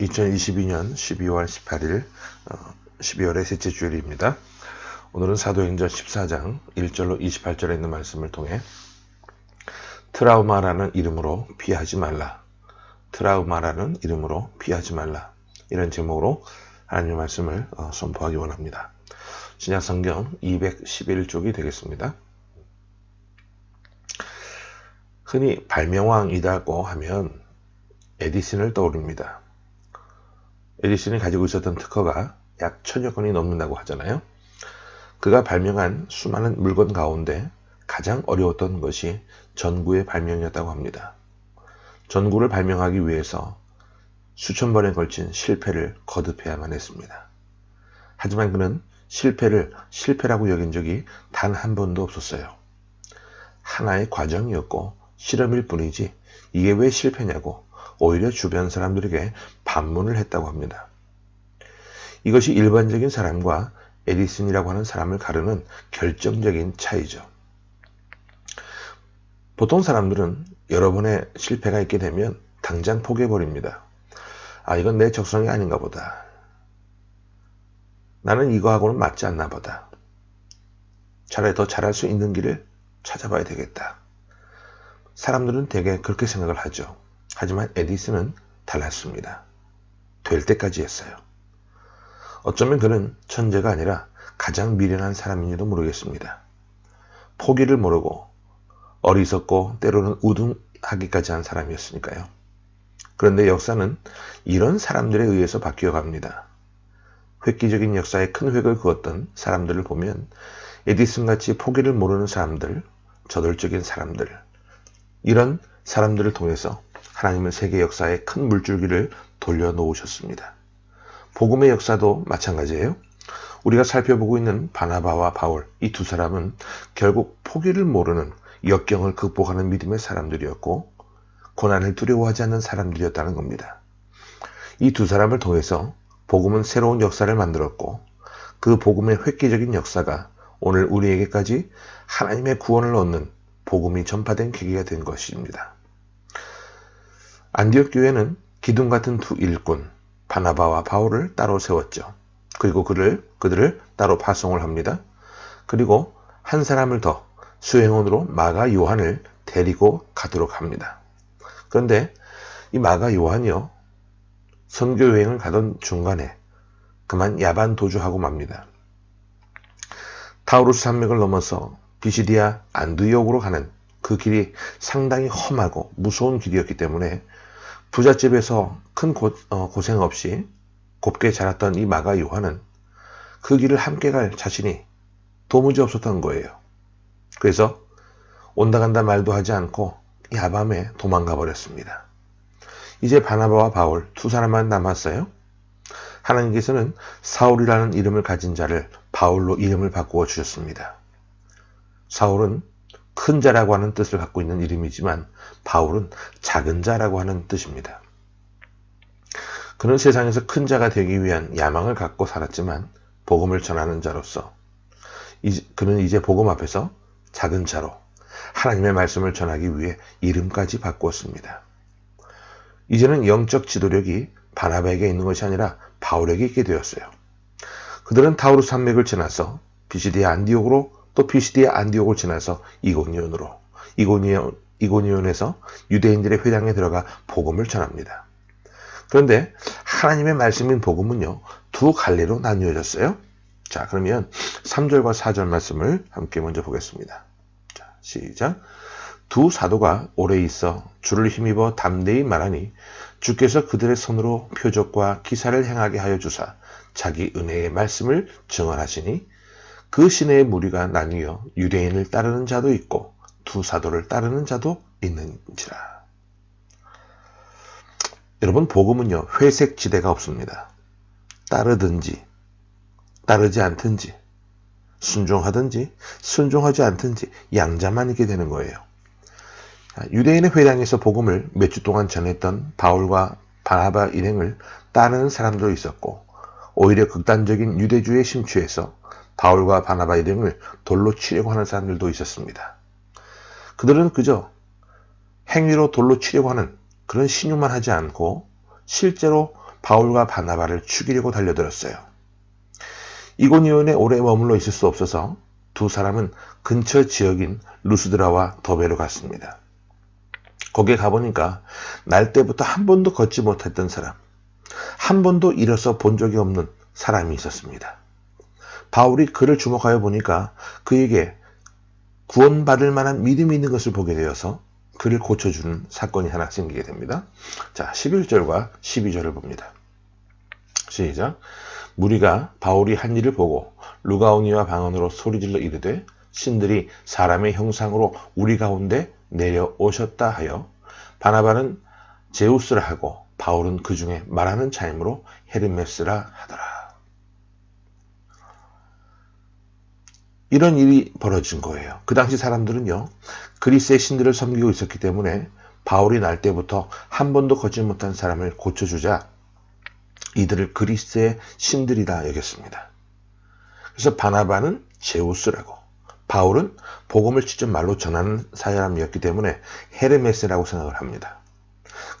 2022년 12월 18일 12월의 셋째 주일입니다. 오늘은 사도행전 14장 1절로 28절에 있는 말씀을 통해 트라우마라는 이름으로 피하지 말라. 트라우마라는 이름으로 피하지 말라. 이런 제목으로 하나님의 말씀을 선포하기 원합니다. 신약성경 211쪽이 되겠습니다. 흔히 발명왕이라고 하면 에디슨을 떠올립니다. 에디슨이 가지고 있었던 특허가 약 1000여 건이 넘는다고 하잖아요. 그가 발명한 수많은 물건 가운데 가장 어려웠던 것이 전구의 발명이었다고 합니다. 전구를 발명하기 위해서 수천 번에 걸친 실패를 거듭해야만 했습니다. 하지만 그는 실패를 실패라고 여긴 적이 단 한 번도 없었어요. 하나의 과정이었고 실험일 뿐이지 이게 왜 실패냐고 오히려 주변 사람들에게 반문을 했다고 합니다. 이것이 일반적인 사람과 에디슨이라고 하는 사람을 가르는 결정적인 차이죠. 보통 사람들은 여러 번의 실패가 있게 되면 당장 포기해버립니다. 이건 내 적성이 아닌가 보다. 나는 이거하고는 맞지 않나 보다. 차라리 더 잘할 수 있는 길을 찾아봐야 되겠다. 사람들은 대개 그렇게 생각을 하죠. 하지만 에디슨은 달랐습니다. 될 때까지 했어요. 어쩌면 그는 천재가 아니라 가장 미련한 사람인지도 모르겠습니다. 포기를 모르고 어리석고 때로는 우등하기까지 한 사람이었으니까요. 그런데 역사는 이런 사람들에 의해서 바뀌어갑니다. 획기적인 역사에 큰 획을 그었던 사람들을 보면 에디슨같이 포기를 모르는 사람들, 저돌적인 사람들, 이런 사람들을 통해서 하나님은 세계 역사에 큰 물줄기를 돌려놓으셨습니다. 복음의 역사도 마찬가지예요. 우리가 살펴보고 있는 바나바와 바울, 이 두 사람은 결국 포기를 모르는 역경을 극복하는 믿음의 사람들이었고 고난을 두려워하지 않는 사람들이었다는 겁니다. 이 두 사람을 통해서 복음은 새로운 역사를 만들었고 그 복음의 획기적인 역사가 오늘 우리에게까지 하나님의 구원을 얻는 복음이 전파된 계기가 된 것입니다. 안디옥 교회는 기둥 같은 두 일꾼 바나바와 바울을 따로 세웠죠. 그리고 그들을 따로 파송을 합니다. 그리고 한 사람을 더 수행원으로 마가 요한을 데리고 가도록 합니다. 그런데 이 마가 요한이요, 선교 여행을 가던 중간에 그만 야반 도주하고 맙니다. 타우루스 산맥을 넘어서 비시디아 안디옥으로 가는 그 길이 상당히 험하고 무서운 길이었기 때문에 부잣집에서 큰 고생 없이 곱게 자랐던 이 마가 요한은 그 길을 함께 갈 자신이 도무지 없었던 거예요. 그래서 온다 간다 말도 하지 않고 야밤에 도망가 버렸습니다. 이제 바나바와 바울 두 사람만 남았어요. 하나님께서는 사울이라는 이름을 가진 자를 바울로 이름을 바꾸어 주셨습니다. 사울은 큰 자라고 하는 뜻을 갖고 있는 이름이지만 바울은 작은 자라고 하는 뜻입니다. 그는 세상에서 큰 자가 되기 위한 야망을 갖고 살았지만 복음을 전하는 자로서 그는 이제 복음 앞에서 작은 자로 하나님의 말씀을 전하기 위해 이름까지 바꾸었습니다. 이제는 영적 지도력이 바나바에게 있는 것이 아니라 바울에게 있게 되었어요. 그들은 타우루스 산맥을 지나서 비시디아 안디옥으로 또 비시디아 안디옥을 지나서 이고니온으로, 이고니온에서 유대인들의 회당에 들어가 복음을 전합니다. 그런데 하나님의 말씀인 복음은요, 두 갈래로 나뉘어졌어요. 자, 그러면 3절과 4절 말씀을 함께 먼저 보겠습니다. 자, 시작. 두 사도가 오래 있어 주를 힘입어 담대히 말하니 주께서 그들의 손으로 표적과 기사를 행하게 하여 주사 자기 은혜의 말씀을 증언하시니 그 시내의 무리가 나뉘어 유대인을 따르는 자도 있고 두 사도를 따르는 자도 있는지라. 여러분, 복음은요, 회색 지대가 없습니다. 따르든지 따르지 않든지 순종하든지 순종하지 않든지 양자만 있게 되는 거예요. 유대인의 회당에서 복음을 몇 주 동안 전했던 바울과 바나바 일행을 따르는 사람도 있었고 오히려 극단적인 유대주의에 심취해서 바울과 바나바 일행을 돌로 치려고 하는 사람들도 있었습니다. 그들은 그저 행위로 돌로 치려고 하는 그런 신용만 하지 않고 실제로 바울과 바나바를 죽이려고 달려들었어요. 이고니온에 오래 머물러 있을 수 없어서 두 사람은 근처 지역인 루스드라와 더베로 갔습니다. 거기에 가보니까 날 때부터 한 번도 걷지 못했던 사람, 한 번도 일어서 본 적이 없는 사람이 있었습니다. 바울이 그를 주목하여 보니까 그에게 구원받을 만한 믿음이 있는 것을 보게 되어서 그를 고쳐주는 사건이 하나 생기게 됩니다. 자, 11절과 12절을 봅니다. 시작. 무리가 바울이 한 일을 보고 루가오니와 방언으로 소리질러 이르되 신들이 사람의 형상으로 우리 가운데 내려오셨다 하여 바나바는 제우스라 하고 바울은 그 중에 말하는 자임으로 헤르메스라 하더라. 이런 일이 벌어진 거예요. 그 당시 사람들은요, 그리스의 신들을 섬기고 있었기 때문에 바울이 날 때부터 한 번도 걷지 못한 사람을 고쳐주자 이들을 그리스의 신들이다 여겼습니다. 그래서 바나바는 제우스라고, 바울은 복음을 직접 말로 전하는 사람이었기 때문에 헤르메스라고 생각을 합니다.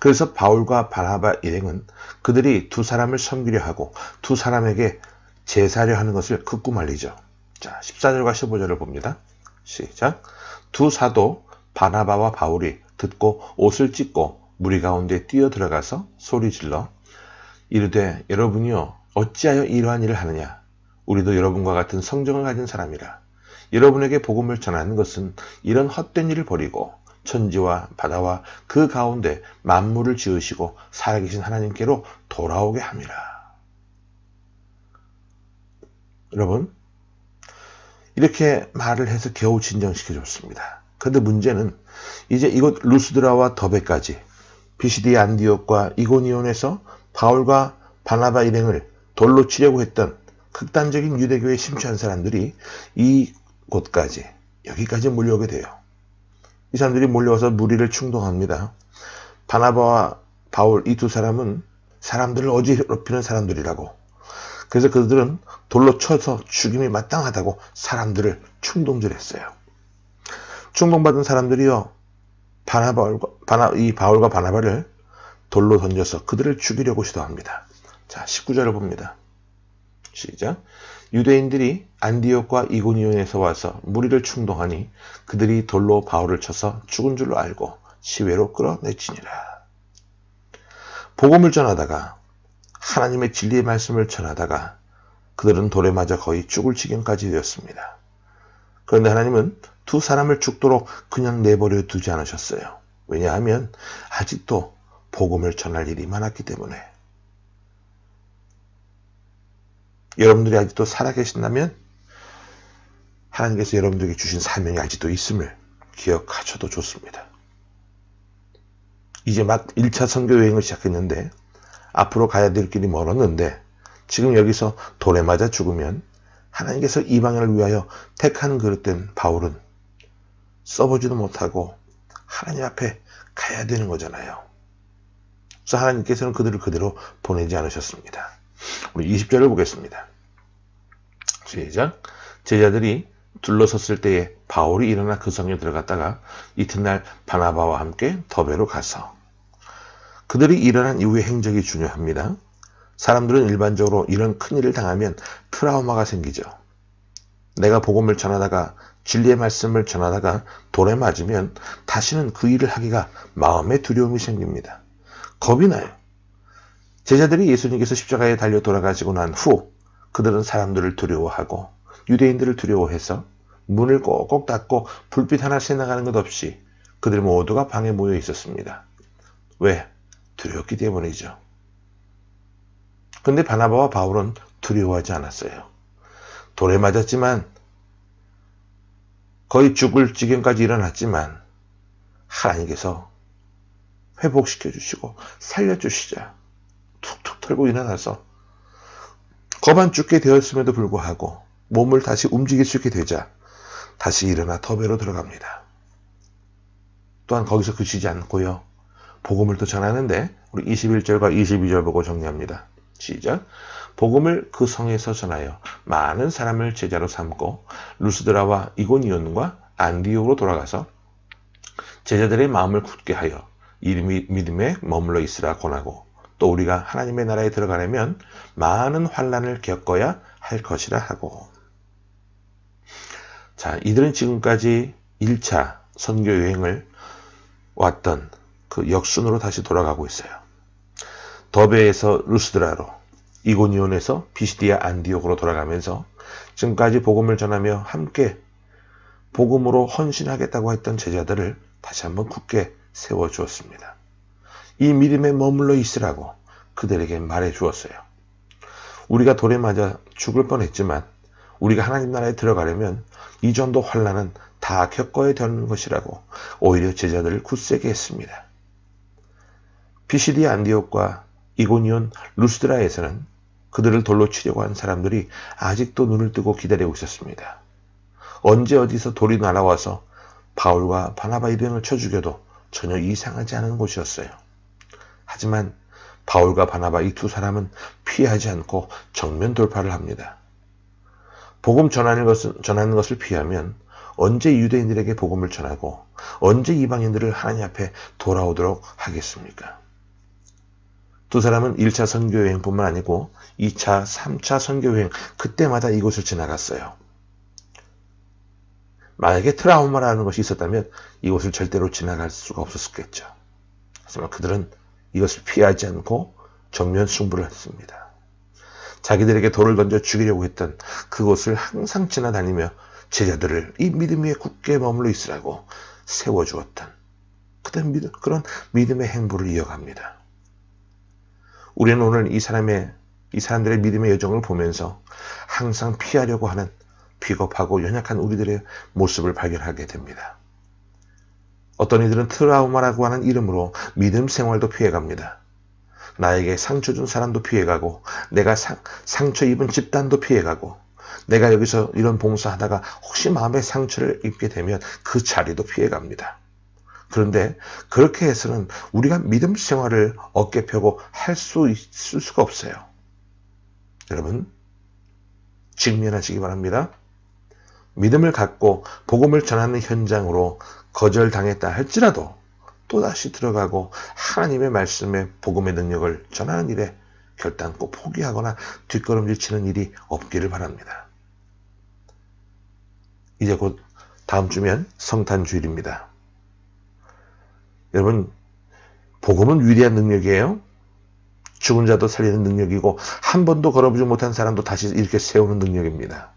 그래서 바울과 바나바 일행은 그들이 두 사람을 섬기려 하고 두 사람에게 제사려 하는 것을 극구 말리죠. 자, 14절과 15절을 봅니다. 시작. 두 사도 바나바와 바울이 듣고 옷을 찢고 무리 가운데 뛰어 들어가서 소리질러 이르되 여러분이요 어찌하여 이러한 일을 하느냐. 우리도 여러분과 같은 성정을 가진 사람이라. 여러분에게 복음을 전하는 것은 이런 헛된 일을 버리고 천지와 바다와 그 가운데 만물을 지으시고 살아계신 하나님께로 돌아오게 함이라. 여러분, 이렇게 말을 해서 겨우 진정시켜줬습니다. 그런데 문제는 이제 이곳 루스드라와 더베까지 비시디 안디옥과 이고니온에서 바울과 바나바 일행을 돌로 치려고 했던 극단적인 유대교에 심취한 사람들이 이곳까지, 여기까지 몰려오게 돼요. 이 사람들이 몰려와서 무리를 충동합니다. 바나바와 바울 이 두 사람은 사람들을 어지럽히는 사람들이라고. 그래서 그들은 돌로 쳐서 죽임이 마땅하다고 사람들을 충동질했어요. 충동받은 사람들이요, 이 바울과 바나바를 돌로 던져서 그들을 죽이려고 시도합니다. 자, 19절을 봅니다. 시작. 유대인들이 안디옥과 이고니온에서 와서 무리를 충동하니 그들이 돌로 바울을 쳐서 죽은 줄로 알고 시외로 끌어내치니라. 복음을 전하다가, 하나님의 진리의 말씀을 전하다가 그들은 돌에 맞아 거의 죽을 지경까지 되었습니다. 그런데 하나님은 두 사람을 죽도록 그냥 내버려 두지 않으셨어요. 왜냐하면 아직도 복음을 전할 일이 많았기 때문에. 여러분들이 아직도 살아계신다면 하나님께서 여러분들에게 주신 사명이 아직도 있음을 기억하셔도 좋습니다. 이제 막 1차 선교 여행을 시작했는데 앞으로 가야 될 길이 멀었는데 지금 여기서 돌에 맞아 죽으면 하나님께서 이방인을 위하여 택한 그릇된 바울은 써보지도 못하고 하나님 앞에 가야 되는 거잖아요. 그래서 하나님께서는 그들을 그대로 보내지 않으셨습니다. 우리 20절을 보겠습니다. 시작. 제자들이 둘러섰을 때에 바울이 일어나 그 성에 들어갔다가 이튿날 바나바와 함께 더베로 가서, 그들이 일어난 이후의 행적이 중요합니다. 사람들은 일반적으로 이런 큰일을 당하면 트라우마가 생기죠. 내가 복음을 전하다가, 진리의 말씀을 전하다가 돌에 맞으면 다시는 그 일을 하기가 마음에 두려움이 생깁니다. 겁이 나요. 제자들이 예수님께서 십자가에 달려 돌아가시고 난 후 그들은 사람들을 두려워하고 유대인들을 두려워해서 문을 꼭꼭 닫고 불빛 하나 새나가는 것 없이 그들 모두가 방에 모여 있었습니다. 왜? 두려웠기 때문이죠. 그런데 바나바와 바울은 두려워하지 않았어요. 돌에 맞았지만, 거의 죽을 지경까지 일어났지만 하나님께서 회복시켜 주시고 살려주시자 툭툭 털고 일어나서 겁안 죽게 되었음에도 불구하고 몸을 다시 움직일 수 있게 되자 다시 일어나 더베로 들어갑니다. 또한 거기서 그치지 않고요, 복음을 또 전하는데 우리 21절과 22절 보고 정리합니다. 시작. 복음을 그 성에서 전하여 많은 사람을 제자로 삼고 루스드라와 이고니온과 안디옥으로 돌아가서 제자들의 마음을 굳게 하여 이 믿음에 머물러 있으라 권하고 또 우리가 하나님의 나라에 들어가려면 많은 환난을 겪어야 할 것이라 하고. 자, 이들은 지금까지 1차 선교 여행을 왔던 그 역순으로 다시 돌아가고 있어요. 더베에서 루스드라로, 이고니온에서 비시디아 안디옥으로 돌아가면서 지금까지 복음을 전하며 함께 복음으로 헌신하겠다고 했던 제자들을 다시 한번 굳게 세워주었습니다. 이 믿음에 머물러 있으라고 그들에게 말해 주었어요. 우리가 돌에 맞아 죽을 뻔했지만 우리가 하나님 나라에 들어가려면 이 정도 환난은 다 겪어야 되는 것이라고 오히려 제자들을 굳세게 했습니다. 피시디아 안디옥과 이고니온 루스드라에서는 그들을 돌로 치려고 한 사람들이 아직도 눈을 뜨고 기다리고 있었습니다. 언제 어디서 돌이 날아와서 바울과 바나바 이름을 쳐 죽여도 전혀 이상하지 않은 곳이었어요. 하지만 바울과 바나바 이 두 사람은 피하지 않고 정면 돌파를 합니다. 복음 전하는 것을 피하면 언제 유대인들에게 복음을 전하고 언제 이방인들을 하나님 앞에 돌아오도록 하겠습니까? 두 사람은 1차 선교여행뿐만 아니고 2차, 3차 선교여행 그때마다 이곳을 지나갔어요. 만약에 트라우마라는 것이 있었다면 이곳을 절대로 지나갈 수가 없었겠죠. 하지만 그들은 이것을 피하지 않고 정면 승부를 했습니다. 자기들에게 돌을 던져 죽이려고 했던 그곳을 항상 지나다니며 제자들을 이 믿음 위에 굳게 머물러 있으라고 세워주었던 그런 믿음의 행보를 이어갑니다. 우리는 오늘 이 사람들의 믿음의 여정을 보면서 항상 피하려고 하는 비겁하고 연약한 우리들의 모습을 발견하게 됩니다. 어떤 이들은 트라우마라고 하는 이름으로 믿음 생활도 피해갑니다. 나에게 상처 준 사람도 피해가고 내가 상처 입은 집단도 피해가고 내가 여기서 이런 봉사하다가 혹시 마음에 상처를 입게 되면 그 자리도 피해갑니다. 그런데 그렇게 해서는 우리가 믿음 생활을 어깨 펴고 할 수 있을 수가 없어요. 여러분 직면하시기 바랍니다. 믿음을 갖고 복음을 전하는 현장으로 거절당했다 할지라도 또다시 들어가고 하나님의 말씀에 복음의 능력을 전하는 일에 결단코 포기하거나 뒷걸음질 치는 일이 없기를 바랍니다. 이제 곧 다음 주면 성탄주일입니다. 여러분 복음은 위대한 능력이에요. 죽은 자도 살리는 능력이고 한 번도 걸어보지 못한 사람도 다시 이렇게 세우는 능력입니다.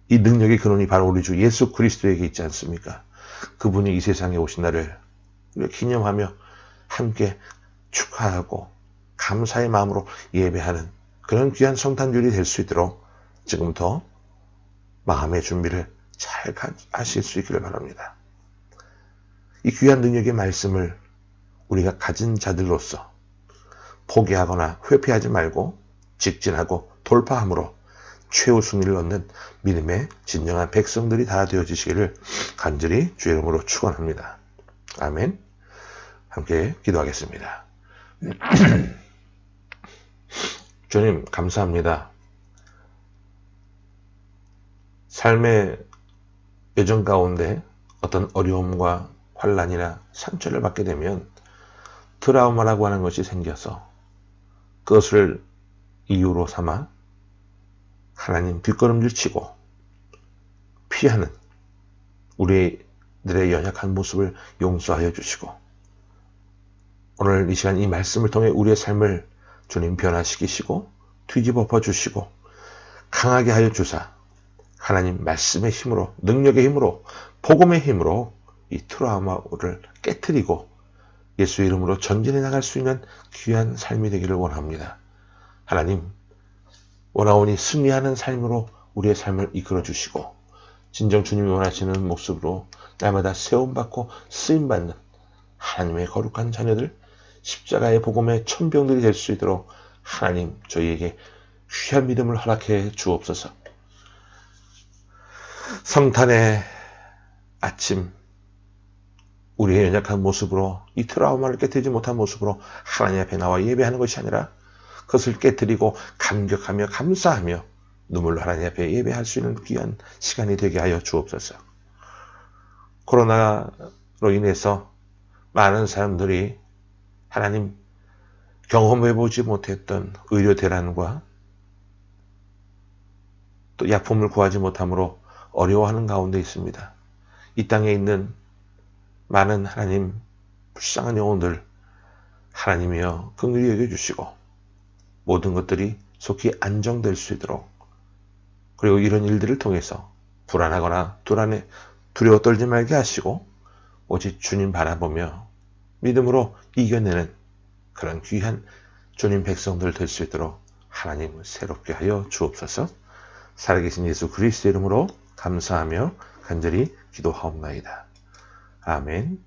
이 능력의 근원이 바로 우리 주 예수 그리스도에게 있지 않습니까? 그분이 이 세상에 오신 날을 우리가 기념하며 함께 축하하고 감사의 마음으로 예배하는 그런 귀한 성탄주일이 될 수 있도록 지금부터 마음의 준비를 잘 하실 수 있기를 바랍니다. 이 귀한 능력의 말씀을 우리가 가진 자들로서 포기하거나 회피하지 말고 직진하고 돌파함으로 최후 승리를 얻는 믿음의 진정한 백성들이 다 되어지시기를 간절히 주의 이름으로 축원합니다. 아멘. 함께 기도하겠습니다. 주님 감사합니다. 삶의 여정 가운데 어떤 어려움과 환난이나 상처를 받게 되면 트라우마라고 하는 것이 생겨서 그것을 이유로 삼아 하나님 뒷걸음질 치고 피하는 우리들의 연약한 모습을 용서하여 주시고 오늘 이 시간 이 말씀을 통해 우리의 삶을 주님 변화시키시고 뒤집어 엎어 주시고 강하게 하여 주사 하나님 말씀의 힘으로 능력의 힘으로 복음의 힘으로 이 트라우마를 깨트리고 예수 이름으로 전진해 나갈 수 있는 귀한 삶이 되기를 원합니다. 하나님 원하오니 승리하는 삶으로 우리의 삶을 이끌어 주시고 진정 주님이 원하시는 모습으로 날마다 세움받고 쓰임받는 하나님의 거룩한 자녀들 십자가의 복음의 천병들이 될 수 있도록 하나님 저희에게 귀한 믿음을 허락해 주옵소서. 성탄의 아침 우리의 연약한 모습으로 이 트라우마를 깨뜨리지 못한 모습으로 하나님 앞에 나와 예배하는 것이 아니라 그것을 깨뜨리고 감격하며 감사하며 눈물로 하나님 앞에 예배할 수 있는 귀한 시간이 되게 하여 주옵소서. 코로나로 인해서 많은 사람들이 하나님 경험해보지 못했던 의료 대란과 또 약품을 구하지 못함으로 어려워하는 가운데 있습니다. 이 땅에 있는 많은 하나님 불쌍한 영혼들 하나님이여 긍휼히 여겨주시고 모든 것들이 속히 안정될 수 있도록, 그리고 이런 일들을 통해서 불안하거나 두려워 떨지 말게 하시고 오직 주님 바라보며 믿음으로 이겨내는 그런 귀한 주님 백성들 될 수 있도록 하나님 새롭게 하여 주옵소서. 살아계신 예수 그리스도의 이름으로 감사하며 간절히 기도하옵나이다. 아멘.